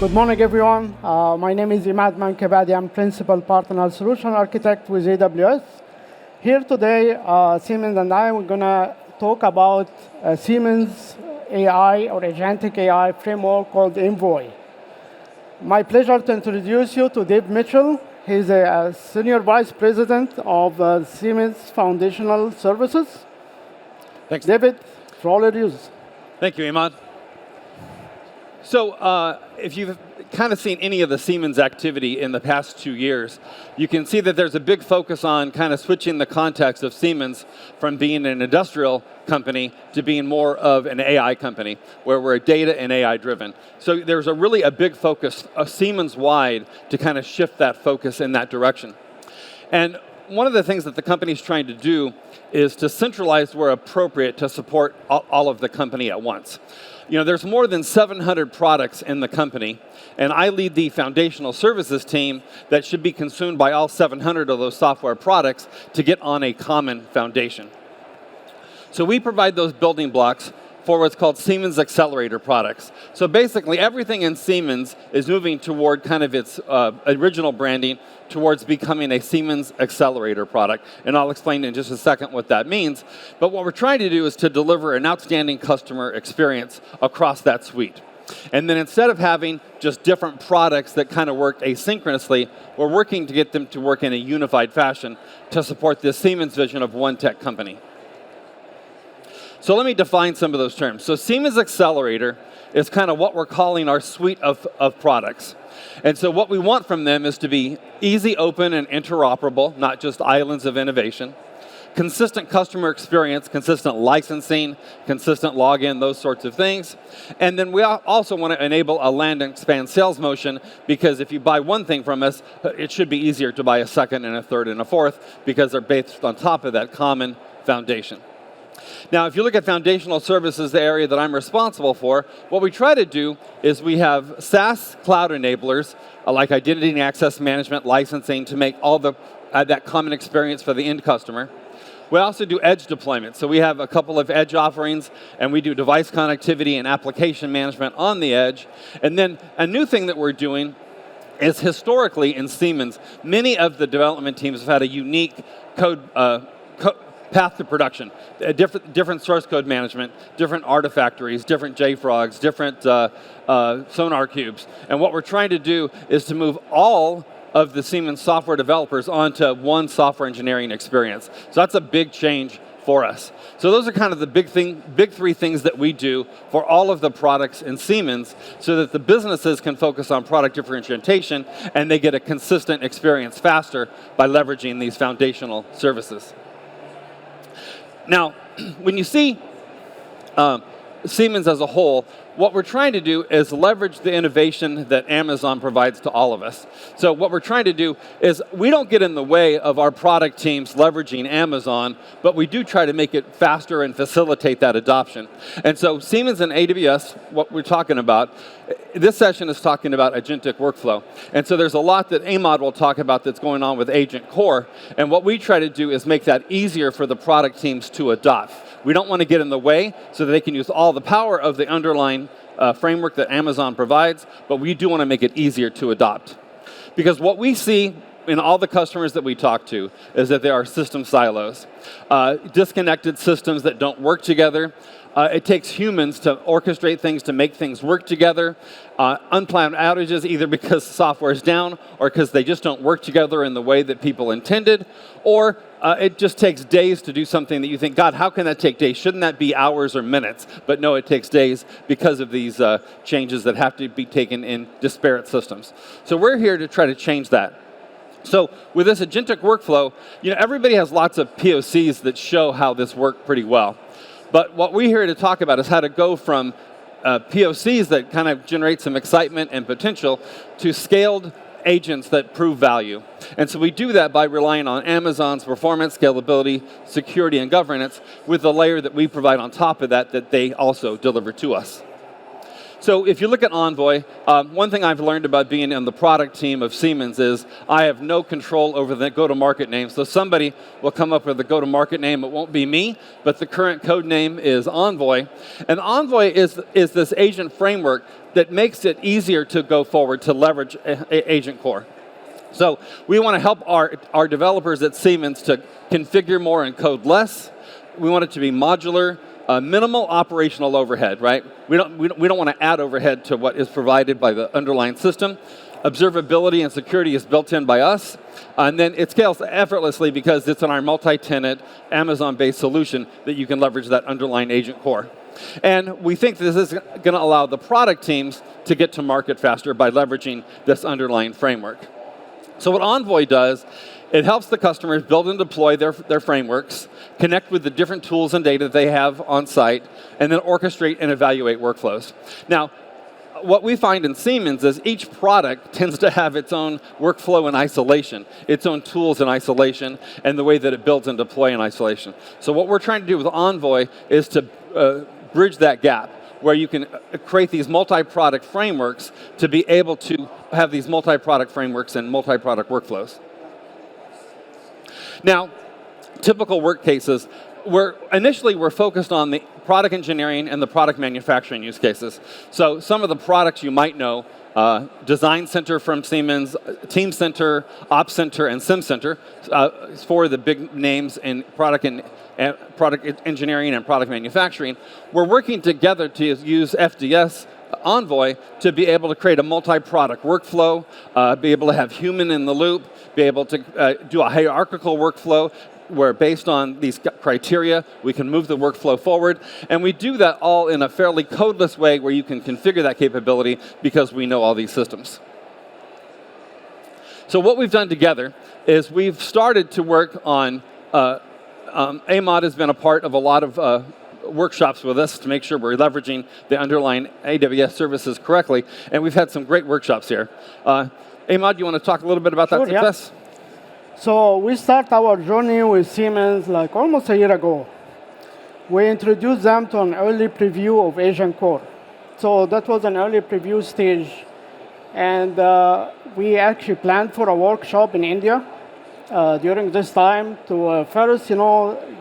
Good morning, everyone. My name is Emad Mankbadi. I'm Principal Partner Solution Architect with AWS. Here today, Siemens and I are going to talk about Siemens AI or Agentic AI framework called ENVOY. My pleasure to introduce you to Dave Mitchell. He's a Senior Vice President of Siemens Foundational Services. Thanks. David, for all your use. Thank you, Emad. So if you've kind of seen any of the Siemens activity in the past 2 years, you can see that there's a big focus on kind of switching the context of Siemens from being an industrial company to being more of an AI company, where we're data and AI driven. So there's really a big focus, Siemens-wide, to kind of shift that focus in that direction. And one of the things that the company's trying to do is to centralize where appropriate to support all of the company at once. You know, there's more than 700 products in the company, and I lead the foundational services team that should be consumed by all 700 of those software products to get on a common foundation. So we provide those building blocks for what's called Siemens Xcelerator products. So basically, everything in Siemens is moving toward kind of its original branding towards becoming a Siemens Xcelerator product. And I'll explain in just a second what that means. But what we're trying to do is to deliver an outstanding customer experience across that suite. And then instead of having just different products that kind of work asynchronously, we're working to get them to work in a unified fashion to support this Siemens vision of one tech company. So let me define some of those terms. So Siemens Xcelerator is kind of what we're calling our suite of products. And so what we want from them is to be easy, open, and interoperable, not just islands of innovation. Consistent customer experience, consistent licensing, consistent login, those sorts of things. And then we also want to enable a land and expand sales motion, because if you buy one thing from us, it should be easier to buy a second and a third and a fourth, because they're based on top of that common foundation. Now, if you look at foundational services, the area that I'm responsible for, what we try to do is we have SaaS cloud enablers, like identity and access management, licensing, to make all that common experience for the end customer. We also do edge deployment. So we have a couple of edge offerings, and we do device connectivity and application management on the edge. And then a new thing that we're doing is, historically in Siemens, many of the development teams have had a unique path to production, different source code management, different artifactories, different JFrogs, different sonar cubes. And what we're trying to do is to move all of the Siemens software developers onto one software engineering experience. So that's a big change for us. So those are kind of the big three things that we do for all of the products in Siemens, so that the businesses can focus on product differentiation and they get a consistent experience faster by leveraging these foundational services. Now, when you see Siemens as a whole, what we're trying to do is leverage the innovation that Amazon provides to all of us. So what we're trying to do is, we don't get in the way of our product teams leveraging Amazon, but we do try to make it faster and facilitate that adoption. And so Siemens and AWS, what we're talking about, this session is talking about agentic workflow. And so there's a lot that Emad will talk about that's going on with Agent Core. And what we try to do is make that easier for the product teams to adopt. We don't want to get in the way so that they can use all the power of the underlying framework that Amazon provides, but we do want to make it easier to adopt. Because what we see in all the customers that we talk to is that there are system silos, disconnected systems that don't work together. It takes humans to orchestrate things, to make things work together. Unplanned outages, either because software is down or because they just don't work together in the way that people intended, or it just takes days to do something that you think, God, how can that take days? Shouldn't that be hours or minutes? But no, it takes days because of these changes that have to be taken in disparate systems. So we're here to try to change that. So with this agentic workflow, you know, everybody has lots of POCs that show how this worked pretty well. But what we're here to talk about is how to go from POCs that kind of generate some excitement and potential to scaled agents that prove value. And so we do that by relying on Amazon's performance, scalability, security, and governance, with the layer that we provide on top of that they also deliver to us. So if you look at Envoy, one thing I've learned about being in the product team of Siemens is I have no control over the go-to-market name. So somebody will come up with a go-to-market name. It won't be me, but the current code name is Envoy. And Envoy is this agent framework that makes it easier to go forward to leverage Agent Core. So we want to help our developers at Siemens to configure more and code less. We want it to be modular, minimal operational overhead, right? We don't want to add overhead to what is provided by the underlying system. Observability and security is built in by us. And then it scales effortlessly because it's in our multi-tenant, Amazon-based solution that you can leverage that underlying Agent Core. And we think this is going to allow the product teams to get to market faster by leveraging this underlying framework. So what Envoy does, it helps the customers build and deploy their frameworks, connect with the different tools and data they have on site, and then orchestrate and evaluate workflows. Now, what we find in Siemens is each product tends to have its own workflow in isolation, its own tools in isolation, and the way that it builds and deploys in isolation. So what we're trying to do with Envoy is to bridge that gap, where you can create these multi-product frameworks to be able to have these multi-product frameworks and multi-product workflows. Now, typical work cases, initially we're focused on the product engineering and the product manufacturing use cases. So some of the products you might know, Design Center from Siemens, Team Center, Ops Center, and Sim Center, for the big names in product engineering and product manufacturing. We're working together to use FDS Envoy to be able to create a multi-product workflow, be able to have human in the loop, be able to do a hierarchical workflow, where based on these criteria, we can move the workflow forward. And we do that all in a fairly codeless way where you can configure that capability because we know all these systems. So what we've done together is we've started to work on, Emad has been a part of a lot of workshops with us to make sure we're leveraging the underlying AWS services correctly. And we've had some great workshops here. Emad, you want to talk a little bit about that success? Yeah. So we start our journey with Siemens like almost a year ago. We introduced them to an early preview of Agent Core. So that was an early preview stage. And we actually planned for a workshop in India during this time to first,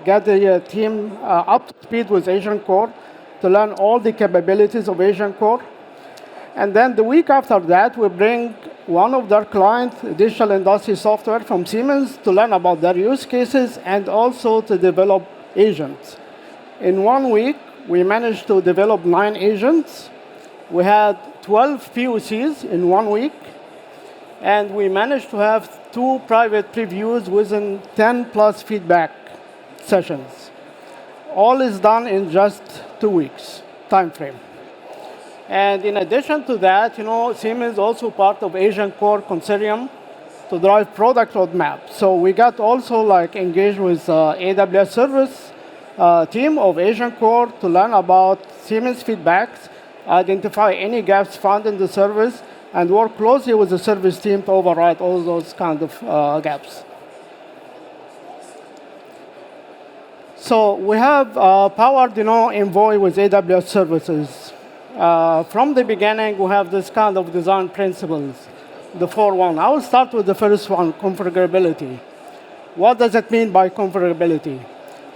get the team up to speed with Agent Core, to learn all the capabilities of Agent Core. And then the week after that, we bring one of their clients, digital industry software from Siemens, to learn about their use cases and also to develop agents. In 1 week, we managed to develop 9 agents. We had 12 POCs in 1 week. And we managed to have 2 private previews within 10+ feedback sessions. All is done in just 2 weeks time frame. And in addition to that, Siemens is also part of Agent Core Consortium to drive product roadmap. So we got also engaged with AWS service team of Agent Core to learn about Siemens feedbacks, identify any gaps found in the service, and work closely with the service team to override all those kind of gaps. So we have powered, ENVOY with AWS services. From the beginning, we have this kind of design principles, the 4-1. I will start with the first one, configurability. What does it mean by configurability?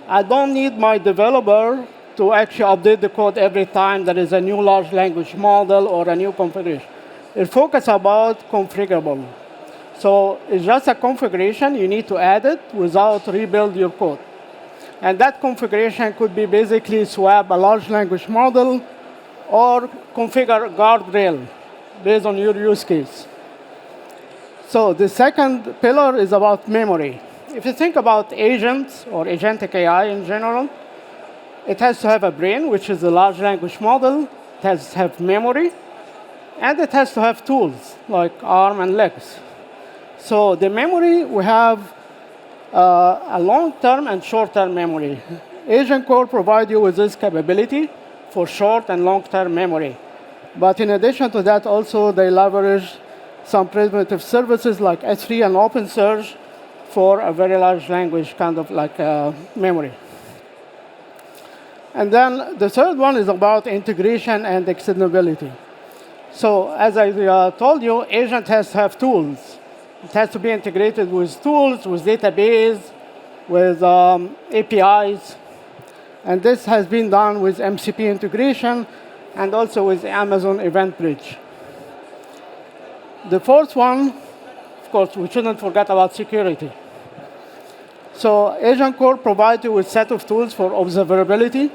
I don't need my developer to actually update the code every time there is a new large language model or a new configuration. It focuses about configurable. So it's just a configuration. You need to add it without rebuild your code. And that configuration could be basically swap a large language model or configure guardrail based on your use case. So the second pillar is about memory. If you think about agents or agentic AI in general, it has to have a brain, which is a large language model. It has to have memory. And it has to have tools like arm and legs. So the memory, we have a long-term and short-term memory. Agent Core provides you with this capability for short and long-term memory. But in addition to that, also they leverage some primitive services like S3 and OpenSearch for a very large language kind of memory. And then the third one is about integration and extendability. So as I told you, agent has to have tools. It has to be integrated with tools, with database, with APIs. And this has been done with MCP integration and also with Amazon Event Bridge. The fourth one, of course, we shouldn't forget about security. So Agent Core provides you with a set of tools for observability.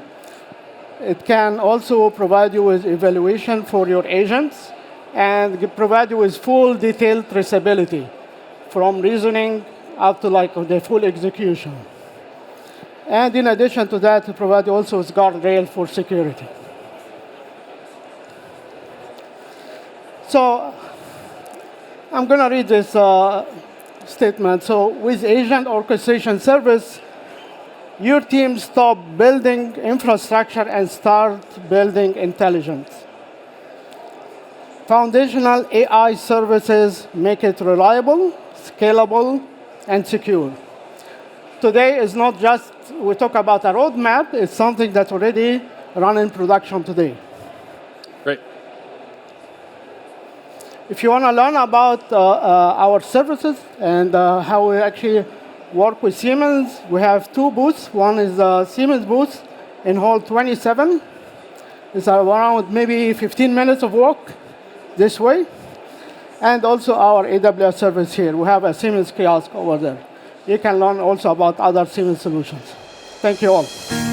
It can also provide you with evaluation for your agents and provide you with full detailed traceability from reasoning up to like the full execution. And in addition to that, it provides you also with guardrail for security. So I'm going to read this statement. So with Agent Orchestration Service, your team stop building infrastructure and start building intelligence. Foundational AI services make it reliable, scalable, and secure. Today is not just, we talk about a roadmap, it's something that's already run in production today. Great. If you want to learn about our services and how we actually work with Siemens, we have two booths. One is the Siemens booth in hall 27. It's around maybe 15 minutes of walk this way. And also our AWS service here. We have a Siemens kiosk over there. You can learn also about other Siemens solutions. Thank you all.